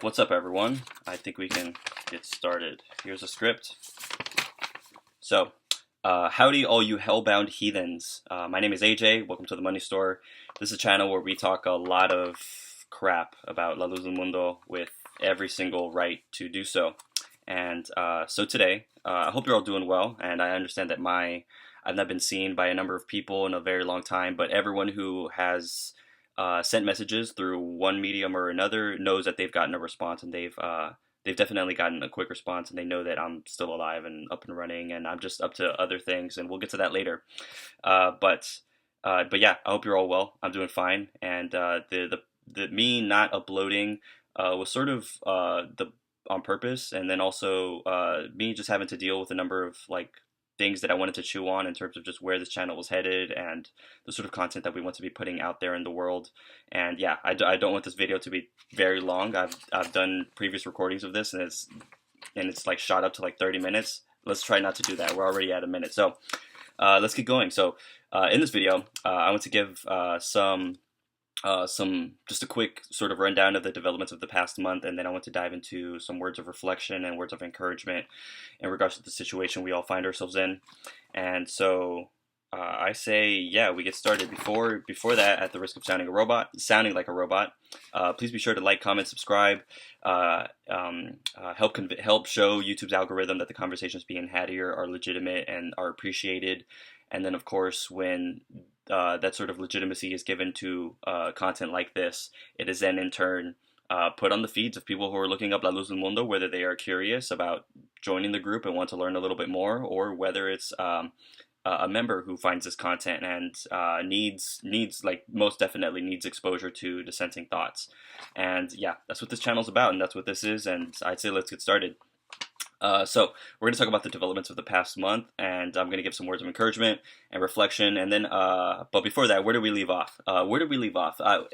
What's up, everyone? I think we can get started. Here's a script. So, howdy, all you hellbound heathens. My name is AJ. Welcome to the Money Store. This is a channel where we talk a lot of crap about La Luz Del Mundo with every single right to do so. And so today, I hope you're all doing well. And I understand that I've not been seen by a number of people in a very long time, but everyone who has sent messages through one medium or another knows that they've gotten a response, and they've definitely gotten a quick response, and they know that I'm still alive and up and running, and I'm just up to other things, and we'll get to that later. But yeah, I hope you're all well. I'm doing fine, and the me not uploading was sort of the on purpose, and then also me just having to deal with a number of things that I wanted to chew on in terms of just where this channel was headed and the sort of content that we want to be putting out there in the world. And yeah, I don't want this video to be very long. I've done previous recordings of this, and it's like shot up to like 30 minutes. Let's try not to do that. We're already at a minute. So let's get going. So in this video, I want to give just a quick sort of rundown of the developments of the past month, and then I want to dive into some words of reflection and words of encouragement in regards to the situation we all find ourselves in. And so I say, yeah, we get started. Before that, at the risk of sounding like a robot, please be sure to like, comment, subscribe. Help show YouTube's algorithm that the conversations being had here are legitimate and are appreciated. And then, of course, when that sort of legitimacy is given to content like this, it is then in turn put on the feeds of people who are looking up La Luz Del Mundo, whether they are curious about joining the group and want to learn a little bit more, or whether it's a member who finds this content and needs most definitely needs exposure to dissenting thoughts. And yeah, that's what this channel's about, and that's what this is. And I'd say let's get started. So we're going to talk about the developments of the past month, and I'm going to give some words of encouragement and reflection, and then, but before that, where did we leave off?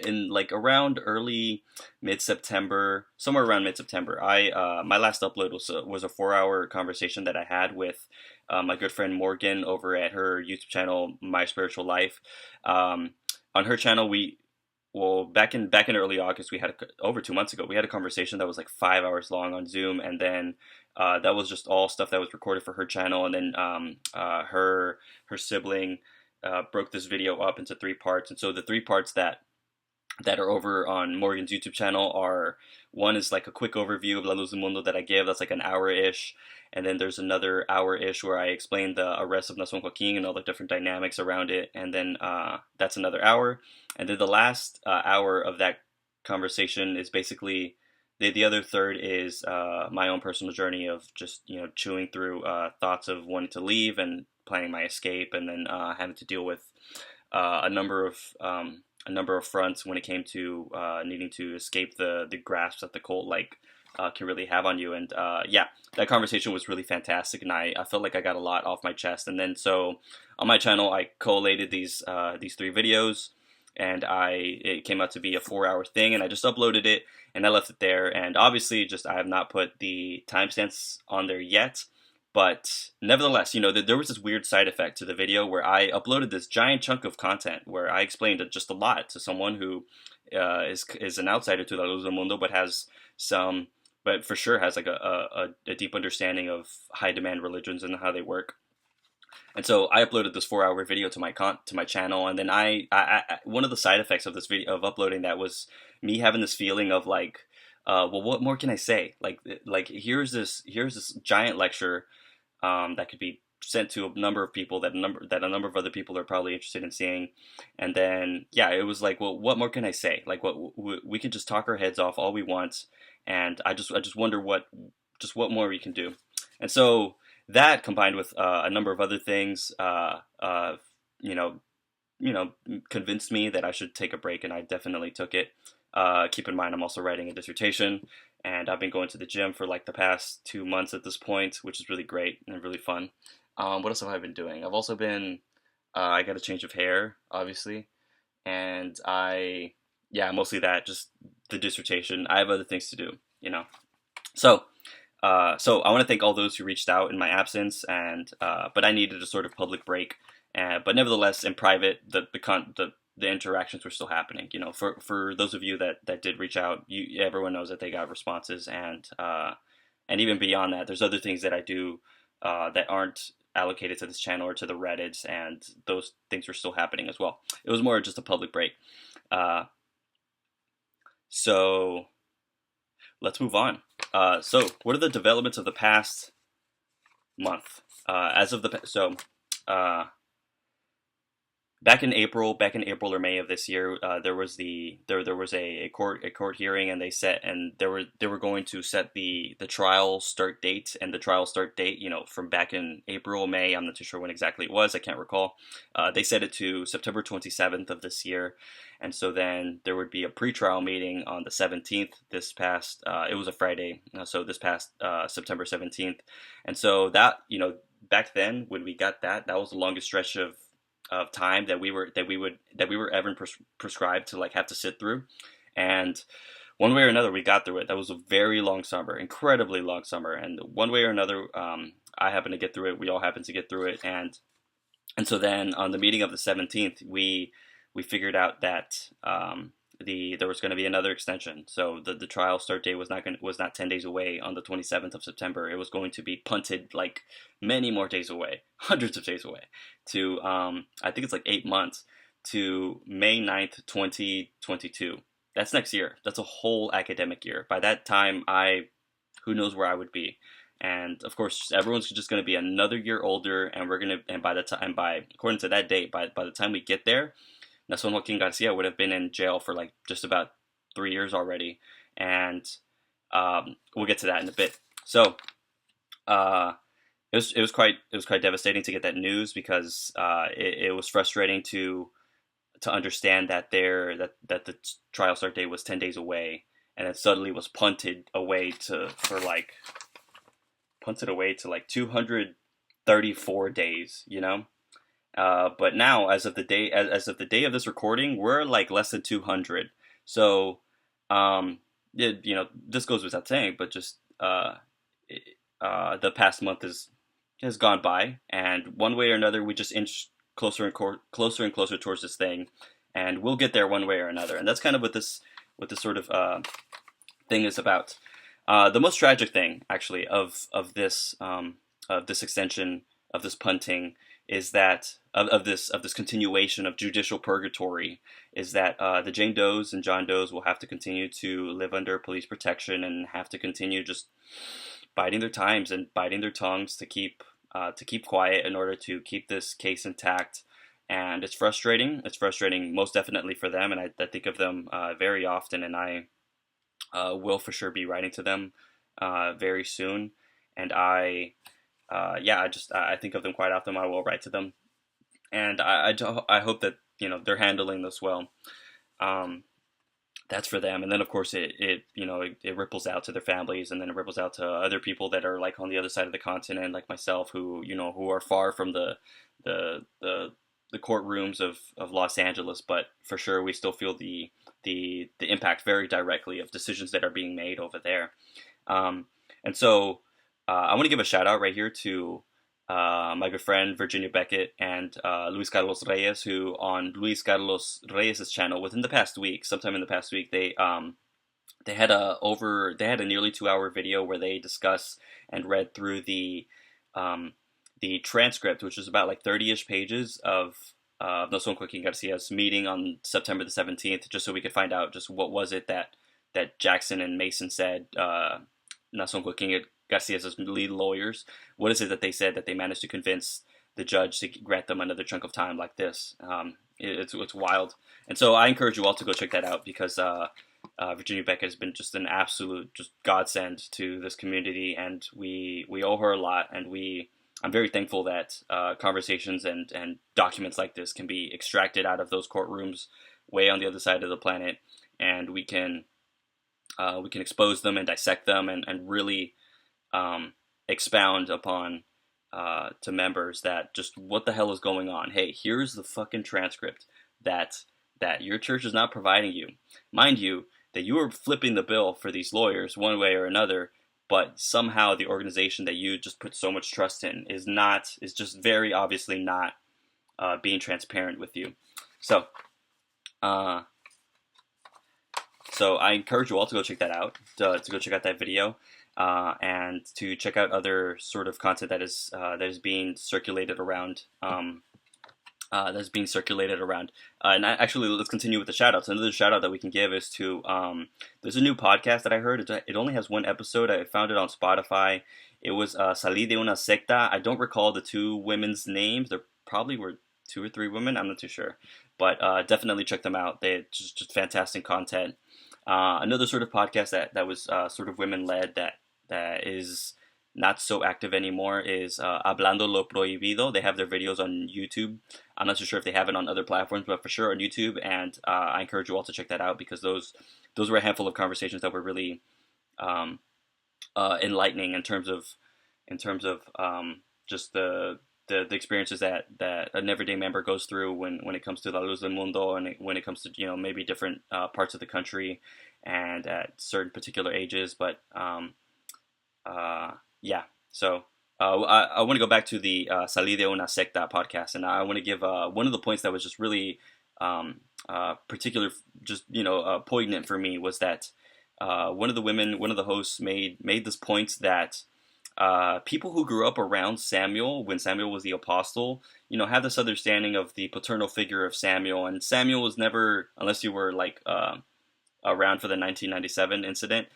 In around mid-September, somewhere around mid-September, my last upload was a 4-hour conversation that I had with my good friend Morgan over at her YouTube channel, My Spiritual Life. On her channel, back in early August, over 2 months ago, we had a conversation that was like 5 hours long on Zoom, and then that was just all stuff that was recorded for her channel, and then her sibling broke this video up into 3 parts, and so the 3 parts that are over on Morgan's YouTube channel are, one is like a quick overview of La Luz Del Mundo that I give, that's like an hour-ish, and then there's another hour-ish where I explain the arrest of Nason Joaquin and all the different dynamics around it, and then that's another hour, and then the last hour of that conversation is basically, the other third is my own personal journey of just, chewing through thoughts of wanting to leave and planning my escape, and then having to deal with a number of fronts when it came to needing to escape the grasp that the cult can really have on you. And yeah, that conversation was really fantastic, and I felt like I got a lot off my chest. And then so on my channel, I collated these 3 videos, and it came out to be a 4-hour thing, and I just uploaded it and I left it there. And obviously, I have not put the timestamps on there yet, but nevertheless, there was this weird side effect to the video where I uploaded this giant chunk of content where I explained just a lot to someone who is an outsider to La Luz Del Mundo, but for sure has like a deep understanding of high demand religions and how they work. And so I uploaded this 4-hour video to my channel, and then I one of the side effects of this video, of uploading that, was me having this feeling of well, what more can I say? Like here's this giant lecture that could be sent to a number of people that a number of other people are probably interested in seeing, and then yeah, it was like, well, what more can I say? Like, we can just talk our heads off all we want, and I just wonder what more we can do. And so that, combined with a number of other things, convinced me that I should take a break, and I definitely took it. Keep in mind, I'm also writing a dissertation, and I've been going to the gym for like the past 2 months at this point, which is really great and really fun. What else have I been doing? I've also been, I got a change of hair, obviously, and mostly that, just the dissertation. I have other things to do, So I want to thank all those who reached out in my absence, and but I needed a sort of public break. But nevertheless, in private, the the interactions were still happening. You know, for those of you that did reach out, everyone knows that they got responses, and even beyond that, there's other things that I do that aren't allocated to this channel or to the Reddits, and those things were still happening as well. It was more just a public break. So let's move on. So what are the developments of the past month? Back in April or May of this year, there was a court hearing, and they were going to set the trial start date, and the trial start date, you know, from back in April or May, I'm not too sure when exactly it was, I can't recall. They set it to September 27th of this year, and so then there would be a pretrial meeting on the 17th. It was a Friday, so this past September 17th, and so that, you know, back then when we got that was the longest stretch of time that we were ever prescribed to, like, have to sit through, and one way or another we got through it. That was a very long summer, incredibly long summer, and one way or another, I happened to get through it. We all happened to get through it, and so then on the meeting of the 17th, we figured out that there was going to be another extension. So the trial start date was not 10 days away on the 27th of September. It was going to be punted like many more days away, hundreds of days away, to I think it's like 8 months, to May 9th, 2022. That's next year. That's a whole academic year. By that time, who knows where I would be. And of course, everyone's just going to be another year older, and according to that date, by the time we get there, Nason Joaquin Garcia would have been in jail for like just about 3 years already, and we'll get to that in a bit. So it was quite devastating to get that news, because it was frustrating to understand that the trial start date was 10 days away, and it suddenly was punted away to like 234 days, you know. But now, as of the day of this recording, we're like less than 200. So, you know, this goes without saying, but just the past month has gone by, and one way or another, we just inch closer and closer towards this thing, and we'll get there one way or another. And that's kind of what this sort of thing is about. The most tragic thing, actually, of this extension, of this punting, is that of this continuation of judicial purgatory, is that the Jane Does and John Does will have to continue to live under police protection, and have to continue just biding their times and biting their tongues to keep quiet in order to keep this case intact. And it's frustrating. It's frustrating most definitely for them, and I think of them very often, and I will for sure be writing to them very soon. And I think of them quite often. I will write to them, and I hope that, you know, they're handling this well. That's for them, and then of course it ripples out to their families, and then it ripples out to other people that are like on the other side of the continent, like myself, who are far from the courtrooms of Los Angeles, but for sure we still feel the impact very directly of decisions that are being made over there. And so I want to give a shout out right here to my good friend Virginia Beckett and Luis Carlos Reyes, who on Luis Carlos Reyes' channel sometime in the past week, they had a nearly 2-hour video where they discuss and read through the transcript, which was about like 30-ish pages of Nason Joaquin Garcia's meeting on September the 17th, just so we could find out just what was it that Jackson and Mason said, Nason Joaquin Garcia's lead lawyers. What is it that they said that they managed to convince the judge to grant them another chunk of time like this? It's wild. And so I encourage you all to go check that out, because Virginia Beckett has been just an absolute just godsend to this community, and we owe her a lot, and I'm very thankful that conversations and documents like this can be extracted out of those courtrooms way on the other side of the planet, and we can expose them and dissect them, and really expound upon to members that just what the hell is going on. Hey, here's the fucking transcript that your church is not providing you. Mind you, that you are flipping the bill for these lawyers one way or another, but somehow the organization that you just put so much trust in is just very obviously not being transparent with you. So Uh, so I encourage you all to go check that out, to go check out that video, and to check out other sort of content that is being circulated around. That's being circulated around. Actually, let's continue with the shoutouts. Another shoutout that we can give is to there's a new podcast that I heard. It only has one episode. I found it on Spotify. It was Salí de una secta. I don't recall the two women's names. There probably were 2 or 3 women. I'm not too sure, but definitely check them out. They just fantastic content. Another sort of podcast that was sort of women led that is not so active anymore is Hablando lo Prohibido. They have their videos on YouTube. I'm not too sure if they have it on other platforms, but for sure on YouTube. And I encourage you all to check that out, because those were a handful of conversations that were really enlightening in terms of just the experiences that an everyday member goes through when it comes to La Luz Del Mundo, and when it comes to maybe different parts of the country and at certain particular ages. But yeah, so I want to go back to the Salí de una secta podcast, and I want to give one of the points that was just really particular, just poignant for me, was that one of the hosts made this point that people who grew up around Samuel when Samuel was the apostle, have this understanding of the paternal figure of Samuel, and Samuel was never, unless you were like around for the 1997 incident.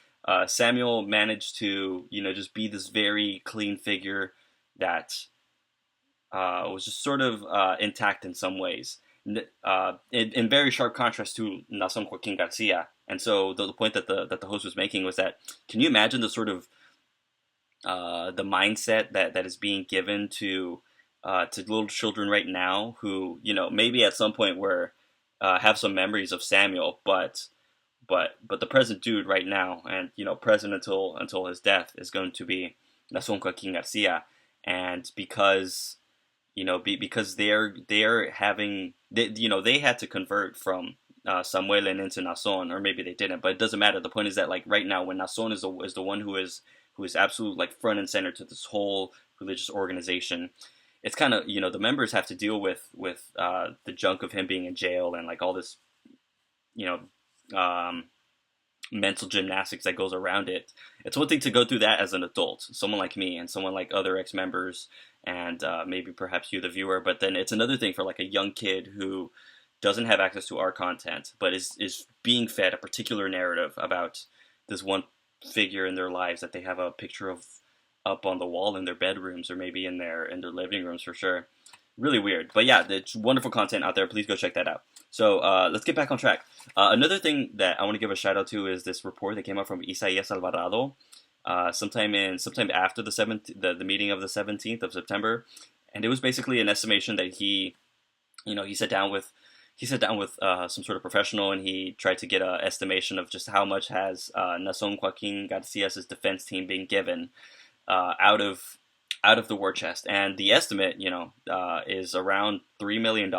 Samuel managed to, just be this very clean figure that was just sort of intact in some ways, in very sharp contrast to Nason Joaquin Garcia. And so the point that the host was making was that, can you imagine the sort of the mindset that is being given to little children right now who, maybe at some point have some memories of Samuel, but the present dude right now, and present until his death, is going to be Nason Joaquin Garcia. And because because they're having they had to convert from Samuel and into Nason, or maybe they didn't, but it doesn't matter. The point is that, like, right now, when Nason is the one who is absolute, like, front and center to this whole religious organization, it's kind of, the members have to deal with the junk of him being in jail and, like, all this mental gymnastics that goes around it. It's one thing to go through that as an adult, someone like me and someone like other ex-members, and maybe perhaps you, the viewer, but then it's another thing for, like, a young kid who doesn't have access to our content, but is being fed a particular narrative about this one figure in their lives that they have a picture of up on the wall in their bedrooms, or maybe in their living rooms, for sure. Really weird. But yeah, it's wonderful content out there. Please go check that out. So let's get back on track. Another thing that I want to give a shout out to is this report that came out from Isaías Alvarado sometime after the meeting of the 17th of September. And it was basically an estimation that he sat down with some sort of professional, and he tried to get an estimation of just how much has Nason Joaquin Garcia's defense team been given out of the war chest. And the estimate, is around $3 million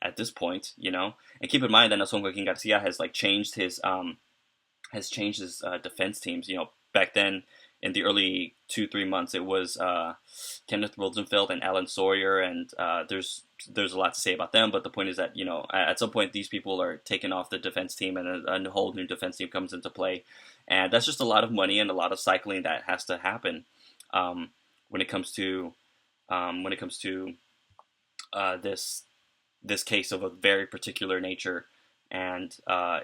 at this point, and keep in mind that Nason Joaquin Garcia has, like, changed his defense teams. Back then, in the early 2-3 months, it was Kenneth Rosenfeld and Alan Sawyer, and there's a lot to say about them. But the point is that, at some point, these people are taken off the defense team, and a whole new defense team comes into play, and that's just a lot of money and a lot of cycling that has to happen when it comes to this case of a very particular nature. And I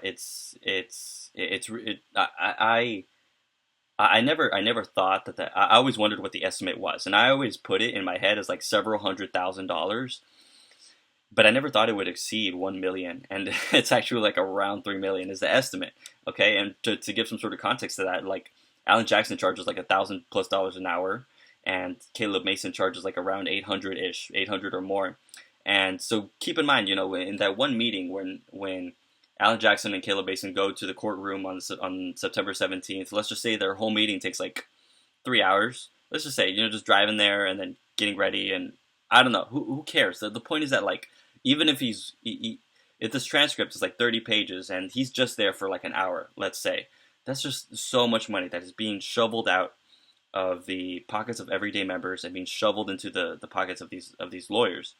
never thought that I always wondered what the estimate was, and I always put it in my head as like several $100,000, but I never thought it would exceed 1 million, and it's actually like around 3 million is the estimate. Okay, and to give some sort of context to that, like, Alan Jackson charges like $1,000+ an hour, and Caleb Mason charges like around 800 or more. And so keep in mind, in that one meeting when Alan Jackson and Caleb Mason go to the courtroom on September 17th, let's just say their whole meeting takes like 3 hours. Let's just say, just driving there and then getting ready, and I don't know, who cares? The point is that, like, even if if this transcript is like 30 pages and he's just there for like an hour, let's say, that's just so much money that is being shoveled out of the pockets of everyday members and being shoveled into the pockets of these lawyers.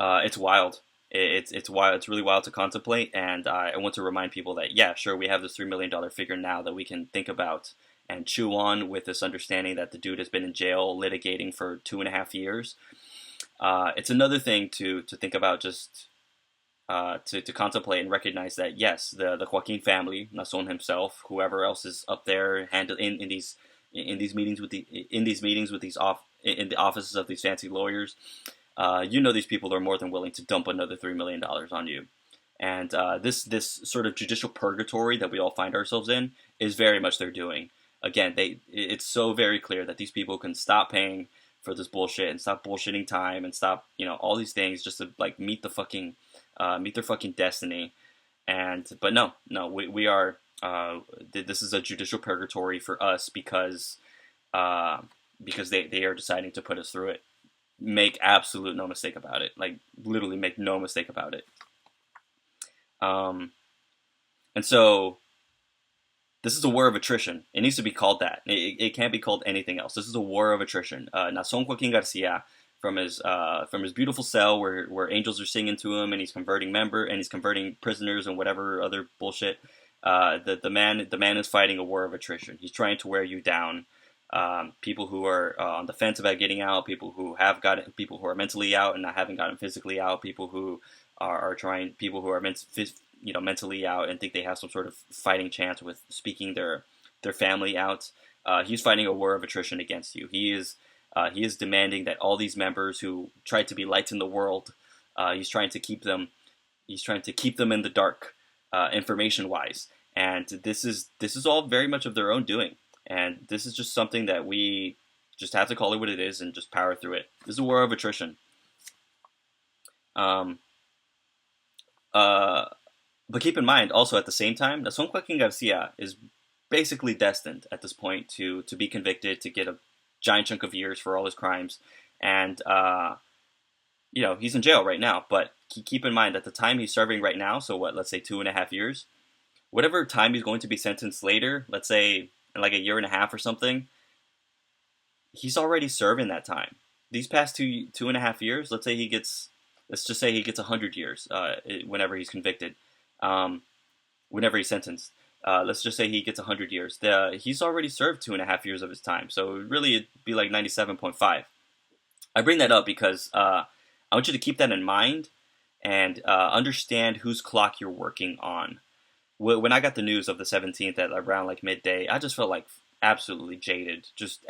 It's wild. It's wild. It's really wild to contemplate, and I want to remind people that yeah, sure, we have this $3 million figure now that we can think about and chew on, with this understanding that the dude has been in jail litigating for 2.5 years. It's another thing to think about, just to contemplate and recognize that yes, the Joaquin family, Nason himself, whoever else is up there handle in these meetings with these in the offices of these fancy lawyers, these people are more than willing to dump another $3 million on you. And this sort of judicial purgatory that we all find ourselves in is very much their doing. Again, it's so very clear that these people can stop paying for this bullshit and stop bullshitting time and stop, all these things just to like meet their fucking destiny. But no, we are, this is a judicial purgatory for us because they are deciding to put us through it. Make absolute no mistake about it. Like, literally make no mistake about it. And so this is a war of attrition. It needs to be called that. It can't be called anything else. This is a war of attrition. Nason Joaquin Garcia, from his beautiful cell where angels are singing to him and he's converting prisoners and whatever other bullshit. The man is fighting a war of attrition. He's trying to wear you down. People who are on the fence about getting out, people who are mentally out and haven't gotten physically out, people who are mentally out and think they have some sort of fighting chance with speaking their family out. He's fighting a war of attrition against you. He is demanding that all these members who tried to be lights in the world, he's trying to keep them in the dark, information wise. And this is all very much of their own doing. And this is just something that we just have to call it what it is and just power through it. This is a war of attrition. But keep in mind, also at the same time, Nason Joaquin Garcia is basically destined at this point to be convicted, to get a giant chunk of years for all his crimes. And, he's in jail right now. But keep in mind, at the time he's serving right now, so let's say 2.5 years, whatever time he's going to be sentenced later, let's say in like a year and a half or something, he's already serving that time. These past 2.5 years, let's just say he gets 100 years, whenever he's convicted, whenever he's sentenced. Let's just say he gets 100 years. He's already served 2.5 years of his time, so really it'd be like 97.5. I bring that up because I want you to keep that in mind and understand whose clock you're working on. When I got the news of the 17th at around like midday, I just felt like absolutely jaded, just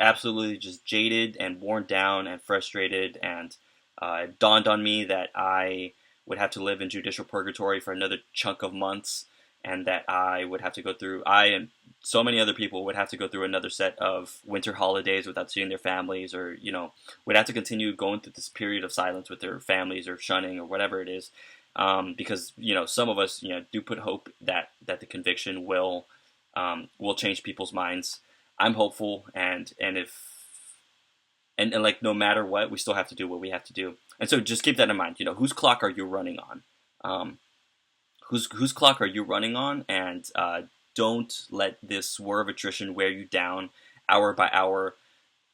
jaded and worn down and frustrated. And it dawned on me that I would have to live in judicial purgatory for another chunk of months, and that I would have to go through, I and so many other people would have to go through another set of winter holidays without seeing their families, or, would have to continue going through this period of silence with their families or shunning or whatever it is. Because, some of us, do put hope that the conviction will change people's minds. I'm hopeful, and like, no matter what, we still have to do what we have to do. And so just keep that in mind. Whose clock are you running on? Whose clock are you running on? And don't let this war of attrition wear you down hour by hour,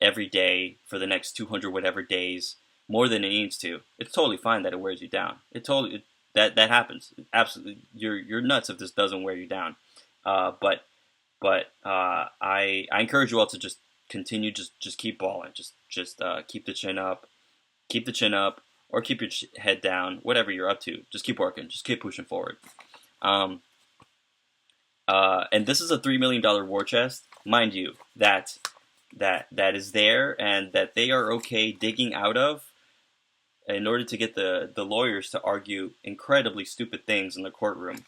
every day for the next 200 whatever days, more than it needs to. It's totally fine that it wears you down. That happens. Absolutely, you're nuts if this doesn't wear you down. But I encourage you all to just continue, just keep balling, just keep the chin up, or keep your head down, whatever you're up to. Just keep working, just keep pushing forward. And this is a $3 million war chest, mind you, that is there and that they are okay digging out of, in order to get the lawyers to argue incredibly stupid things in the courtroom.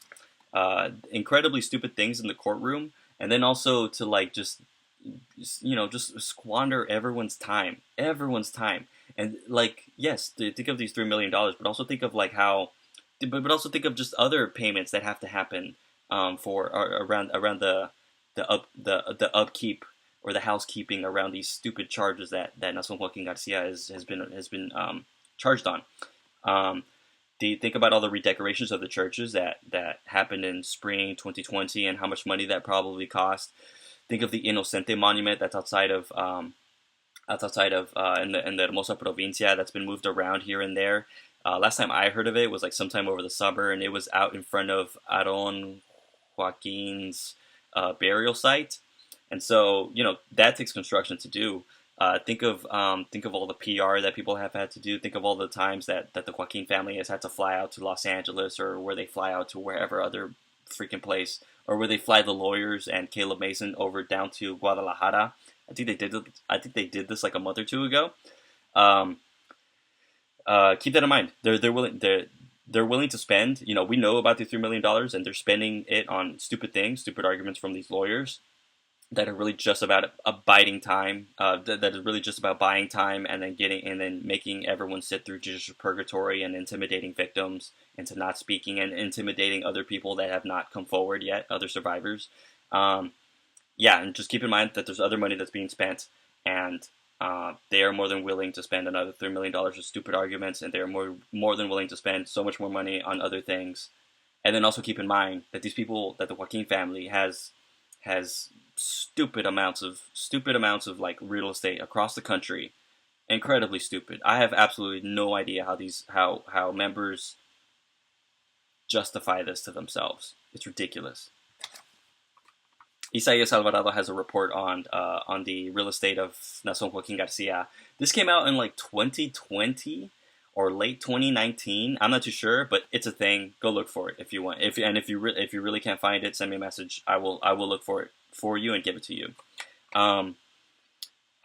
And then also to like just squander everyone's time. And like, yes, think of these $3 million, but also think of like but also think of just other payments that have to happen for around the upkeep or the housekeeping around these stupid charges that Nason Joaquin Garcia has been charged on. Think about all the redecorations of the churches that happened in spring 2020 and how much money that probably cost. Think of the Inocente monument that's outside of in the Hermosa Provincia that's been moved around here and there. Last time I heard of it was like sometime over the summer, and it was out in front of Aaron Joaquin's burial site. And so, that takes construction to do. Think of all the PR that people have had to do. Think of all the times that the Joaquin family has had to fly out to Los Angeles, or where they fly out to wherever other freaking place, or where they fly the lawyers and Caleb Mason over down to Guadalajara. I think they did this like a month or two ago. Keep that in mind. They're willing to spend. We know about the $3 million, and they're spending it on stupid things, stupid arguments from these lawyers that are really just about biding time. That is really just about buying time, and then making everyone sit through judicial purgatory, and intimidating victims into not speaking, and intimidating other people that have not come forward yet, other survivors. And just keep in mind that there's other money that's being spent, and they are more than willing to spend another $3 million with stupid arguments, and they are more than willing to spend so much more money on other things. And then also keep in mind that these people, that the Joaquin family has stupid amounts of like real estate across the country, incredibly stupid. I have absolutely no idea how members justify this to themselves. It's ridiculous. Isaias Alvarado has a report on the real estate of Nason Joaquin Garcia. This came out in like 2020 or late 2019. I'm not too sure, but it's a thing. Go look for it if you want. If you really can't find it, send me a message. I will look for it for you and give it to you.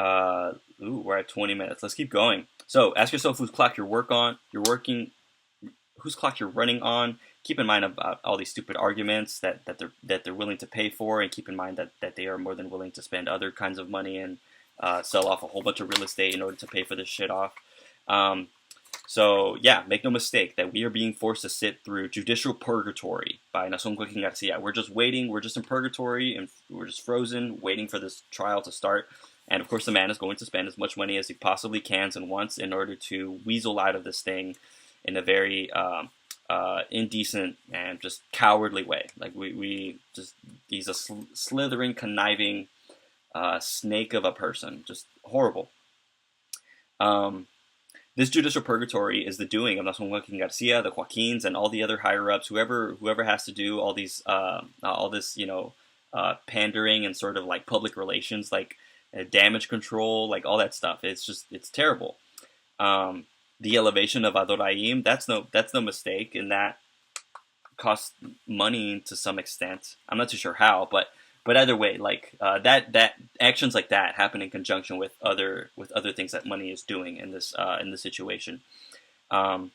We're at 20 minutes. Let's keep going. So ask yourself whose clock whose clock you're running on. Keep in mind about all these stupid arguments that they're willing to pay for, and keep in mind that they are more than willing to spend other kinds of money and sell off a whole bunch of real estate in order to pay for this shit off. So make no mistake that we are being forced to sit through Judicial Purgatory by Nason Joaquin Garcia. We're just waiting. We're just in purgatory, and we're just frozen, waiting for this trial to start. And of course, the man is going to spend as much money as he possibly can and wants in order to weasel out of this thing in a very indecent and just cowardly way. Like he's a slithering, conniving snake of a person. Just horrible. This judicial purgatory is the doing of Nason Joaquin Garcia, the Joaquins, and all the other higher ups, whoever has to do all these, pandering and sort of like public relations, like damage control, like all that stuff. It's terrible. The elevation of Adoraim, that's no mistake, and that costs money to some extent. I'm not too sure how, but either way, like that actions like that happen in conjunction with other things that money is doing in this situation. Cool.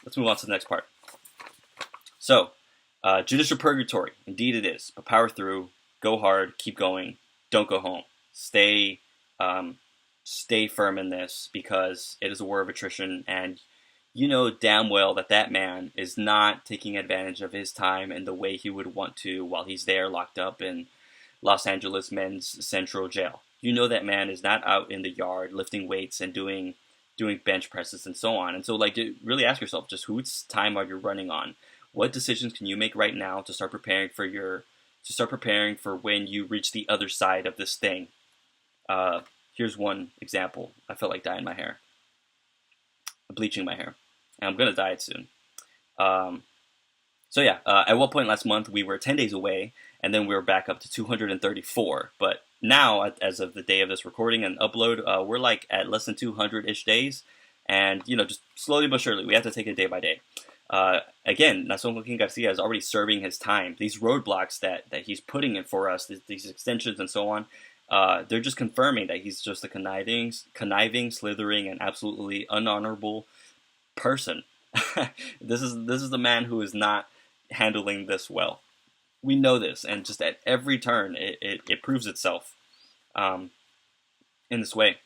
Let's move on to the next part. So, judicial purgatory, indeed it is, but power through, go hard, keep going, don't go home, stay firm in this, because it is a war of attrition, and you know damn well that man is not taking advantage of his time in the way he would want to while he's there locked up in Los Angeles Men's Central Jail. You know that man is not out in the yard lifting weights and doing bench presses and so on. And so, like, really ask yourself, just whose time are you running on? What decisions can you make right now to start preparing for when you reach the other side of this thing? Here's one example. I felt like dyeing my hair. Bleaching my hair. And I'm going to dye it soon. At one point last month, we were 10 days away, and then we were back up to 234. But now, as of the day of this recording and upload, we're like at less than 200-ish days. And, just slowly but surely, we have to take it day by day. Again, Nason Joaquin Garcia is already serving his time. These roadblocks that he's putting in for us, these extensions and so on, they're just confirming that he's just a conniving, slithering, and absolutely unhonorable person. This is the man who is not handling this well. We know this, and just at every turn, it proves itself in this way.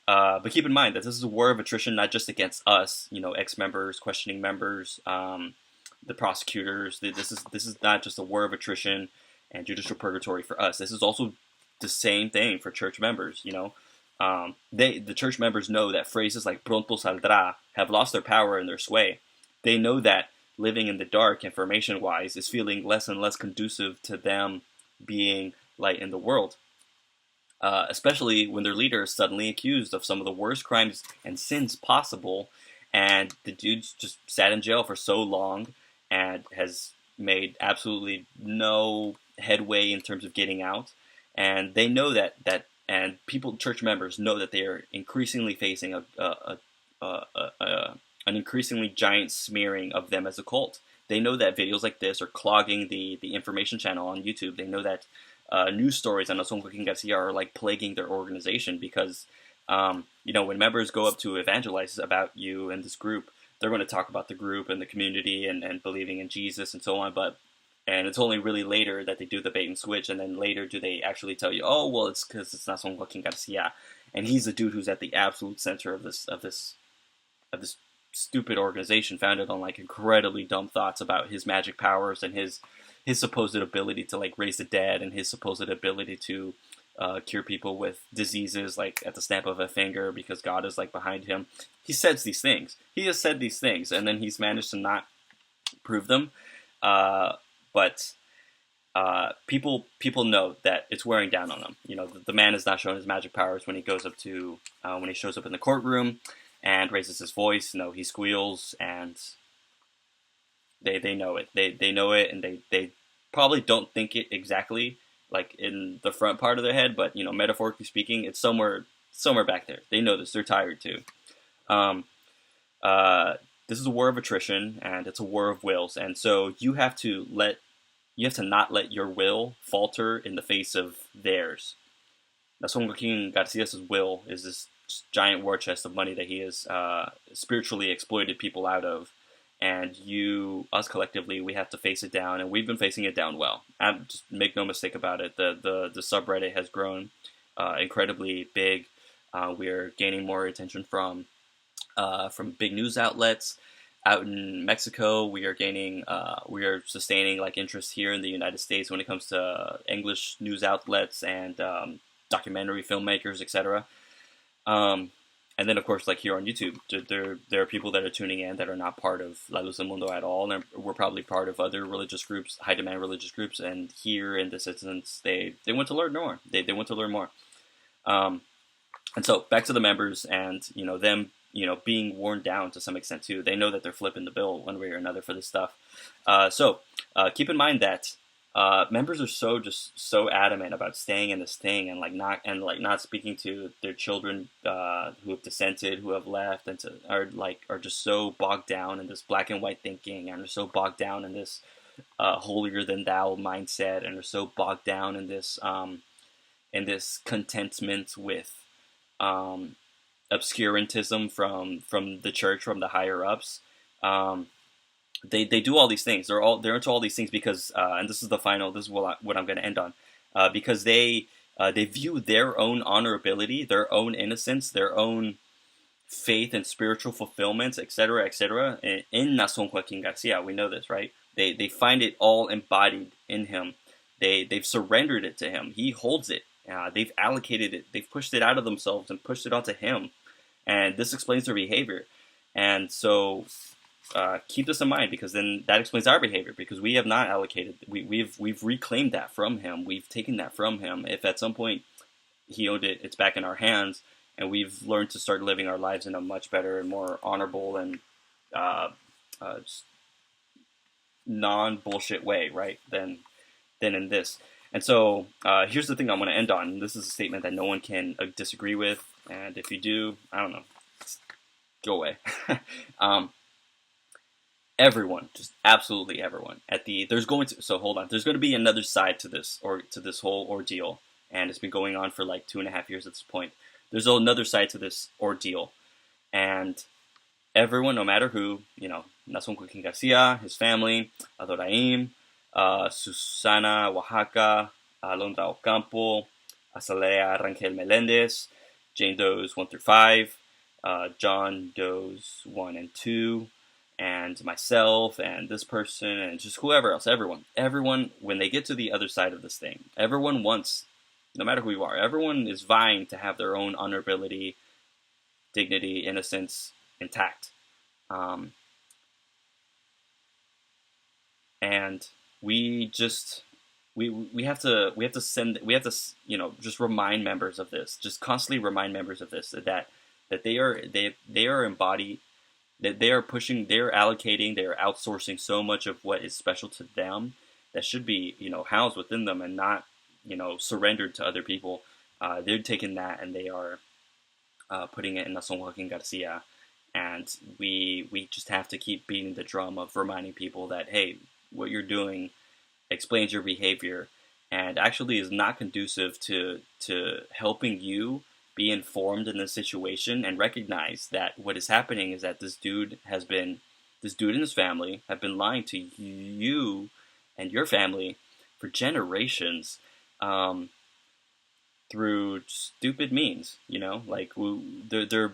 But keep in mind that this is a war of attrition, not just against us, ex-members, questioning members, the prosecutors. This is not just a war of attrition and judicial purgatory for us. This is also the same thing for church members. The church members know that phrases like "pronto saldrá" have lost their power and their sway. They know that living in the dark, information-wise, is feeling less and less conducive to them being light in the world. especially when their leader is suddenly accused of some of the worst crimes and sins possible, and the dude's just sat in jail for so long and has made absolutely no headway in terms of getting out, and they know and people, church members know that they are increasingly facing an increasingly giant smearing of them as a cult. They know that videos like this are clogging the information channel on YouTube. They know that news stories on Asongo King Garcia are like plaguing their organization because, when members go up to evangelize about you and this group, they're going to talk about the group and the community and believing in Jesus and so on. And it's only really later that they do the bait and switch, and then later do they actually tell you, oh, well, it's because it's Asongo King Garcia, and he's the dude who's at the absolute center of this stupid organization founded on like incredibly dumb thoughts about his magic powers and his supposed ability to like raise the dead and his supposed ability to cure people with diseases like at the snap of a finger because God is like behind him. He says these things. He has said these things, and then he's managed to not prove them. But people know that it's wearing down on them. The man is not showing his magic powers when he goes up to when he shows up in the courtroom and raises his voice. He squeals, and they know it. They know it, and they probably don't think it exactly like in the front part of their head, but metaphorically speaking, it's somewhere back there. They know this. They're tired too. This is a war of attrition, and it's a war of wills, and so you have to not let your will falter in the face of theirs. Nasongo King Garcia's will is this giant war chest of money that he has spiritually exploited people out of, and us collectively, we have to face it down, and we've been facing it down well. Just make no mistake about it. The subreddit has grown incredibly big. We are gaining more attention from big news outlets out in Mexico. We are sustaining like interest here in the United States when it comes to English news outlets and documentary filmmakers, etc. And then, of course, like here on YouTube, there are people that are tuning in that are not part of La Luz Del Mundo at all, and we're probably part of other religious groups, high-demand religious groups, and here in this instance, they want to learn more. They want to learn more. And so, back to the members and, them, being worn down to some extent, too. They know that they're flipping the bill one way or another for this stuff. So, keep in mind that members are so adamant about staying in this thing and not speaking to their children who have dissented, who have left, and are just so bogged down in this black and white thinking, and are so bogged down in this holier than thou mindset, and are so bogged down in this contentment with obscurantism from the church, from the higher ups. They do all these things. They're into all these things because, and this is what I'm going to end on, because they view their own honorability, their own innocence, their own faith and spiritual fulfillment, etc., etc. In Nasongo King Garcia. We know this, right? They find it all embodied in him. They've surrendered it to him. He holds it. They've allocated it. They've pushed it out of themselves and pushed it onto him, and this explains their behavior. And so. Keep this in mind, because then that explains our behavior, because we have not allocated. We've reclaimed that from him. We've taken that from him. If at some point he owned it, it's back in our hands, and we've learned to start living our lives in a much better and more honorable and non-bullshit way, right? Than in this. And so here's the thing I'm going to end on. This is a statement that no one can disagree with, and if you do, I don't know, go away. Everyone, just absolutely everyone. There's going to be another side to this whole ordeal, and it's been going on for like 2.5 years at this point. There's another side to this ordeal, and everyone, no matter who, Nasongo King Garcia, his family, Adoraim, Susana Oaxaca, Alondra Ocampo, Azalea Rangel Melendez, Jane Does 1 through 5, John Does 1 and 2. And myself, and this person, and just whoever else, everyone, when they get to the other side of this thing, everyone wants, no matter who you are, everyone is vying to have their own honorability, dignity, innocence intact. And we just remind members of this, just constantly remind members of this, that they are embodied, that they are pushing, they are allocating, they are outsourcing so much of what is special to them that should be, housed within them and not, surrendered to other people. They're taking that and they are putting it in Nason Joaquin Garcia. And we just have to keep beating the drum of reminding people that, hey, what you're doing explains your behavior and actually is not conducive to helping you be informed in this situation and recognize that what is happening is that this dude and his family have been lying to you and your family for generations, through stupid means. Like the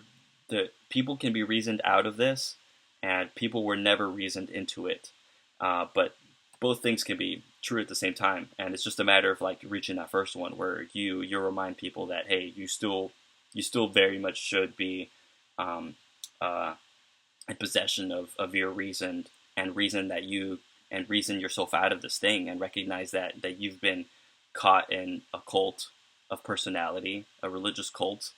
people can be reasoned out of this, and people were never reasoned into it. But both things can be true at the same time, and it's just a matter of like reaching that first one where you remind people that, hey, you still very much should be in possession of your reason and reason yourself out of this thing, and recognize that you've been caught in a cult of personality, a religious cult,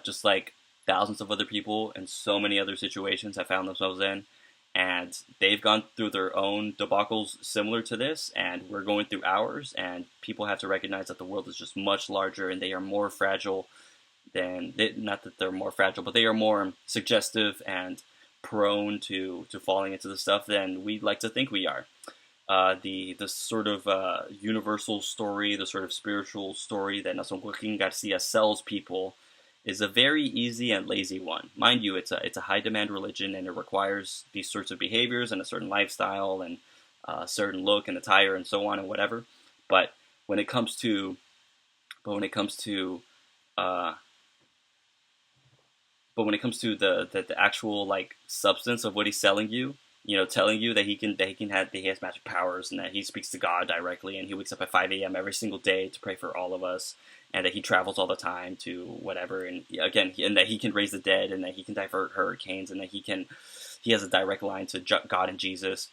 just like thousands of other people in so many other situations have found themselves in. And they've gone through their own debacles similar to this, and we're going through ours, and people have to recognize that the world is just much larger, and they are more fragile not that they're more fragile, but they are more suggestive and prone to falling into the stuff than we'd like to think we are. The sort of universal story, the sort of spiritual story that Nason Joaquin Garcia sells people is a very easy and lazy one. Mind you, it's a high demand religion, and it requires these sorts of behaviors and a certain lifestyle and a certain look and attire and so on and whatever. But when it comes to the actual like substance of what he's selling you, telling you that he has magic powers and that he speaks to God directly, and he wakes up at 5 a.m. every single day to pray for all of us, and that he travels all the time to whatever, and again, and that he can raise the dead, and that he can divert hurricanes, and that he has a direct line to God and Jesus.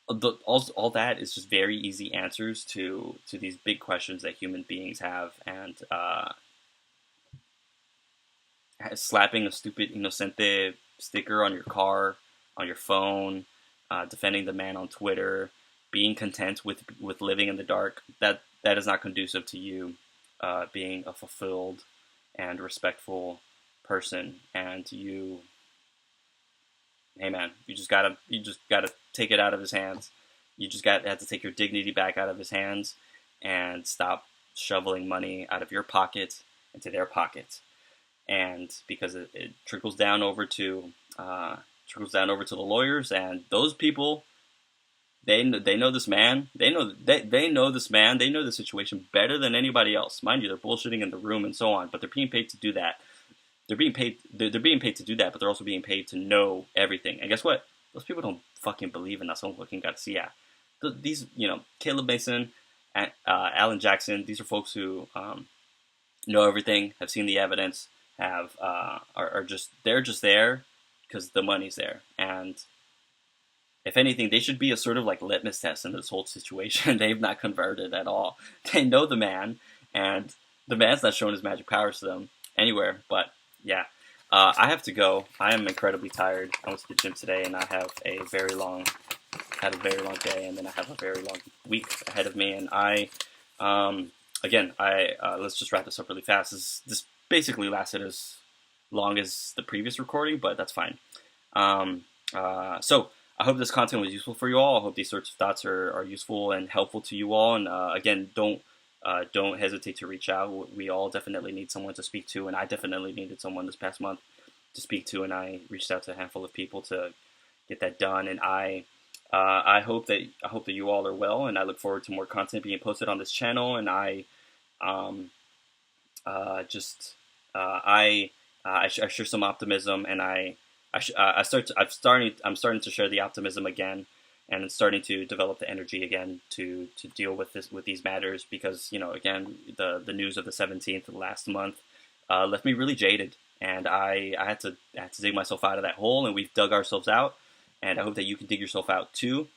All that is just very easy answers to these big questions that human beings have, and slapping a stupid Inocente sticker on your car, on your phone, defending the man on Twitter, being content with living in the dark, that is not conducive to you being a fulfilled and respectful person. And hey man, you just gotta take it out of his hands. You just have to take your dignity back out of his hands and stop shoveling money out of your pocket into their pocket. And because it trickles down over to the lawyers, and those people, they know this man. They know this man. They know the situation better than anybody else. Mind you, they're bullshitting in the room and so on, but they're being paid to do that. They're being paid to do that, but they're also being paid to know everything. And guess what? Those people don't fucking believe in Nason Joaquin Garcia. These, Caleb Mason, Alan Jackson. These are folks who know everything, have seen the evidence, are just there because the money's there. And if anything, they should be a sort of like litmus test in this whole situation. They've not converted at all. They know the man, and the man's not showing his magic powers to them anywhere. But yeah, I have to go. I am incredibly tired. I went to the gym today, and I have a very long day, and then I have a very long week ahead of me. And let's just wrap this up really fast. This basically lasted as long as the previous recording, but that's fine. So I hope this content was useful for you all. I hope these sorts of thoughts are useful and helpful to you all. And again, don't hesitate to reach out. We all definitely need someone to speak to, and I definitely needed someone this past month to speak to, and I reached out to a handful of people to get that done. And I hope that you all are well, and I look forward to more content being posted on this channel. And I share some optimism, and I'm starting to share the optimism again, and it's starting to develop the energy again to deal with these matters, because again, the news of the 17th last month left me really jaded, and I had to dig myself out of that hole, and we've dug ourselves out, and I hope that you can dig yourself out too.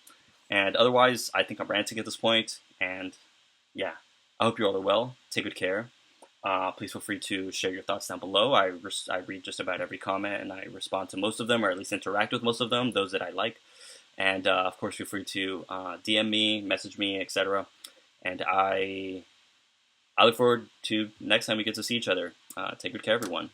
And otherwise, I think I'm ranting at this point. And yeah, I hope you all are well. Take good care. Please feel free to share your thoughts down below. I read just about every comment and I respond to most of them, or at least interact with most of them, those that I like. And of course, feel free to DM me, message me, etc. And I look forward to next time we get to see each other. Take good care, everyone.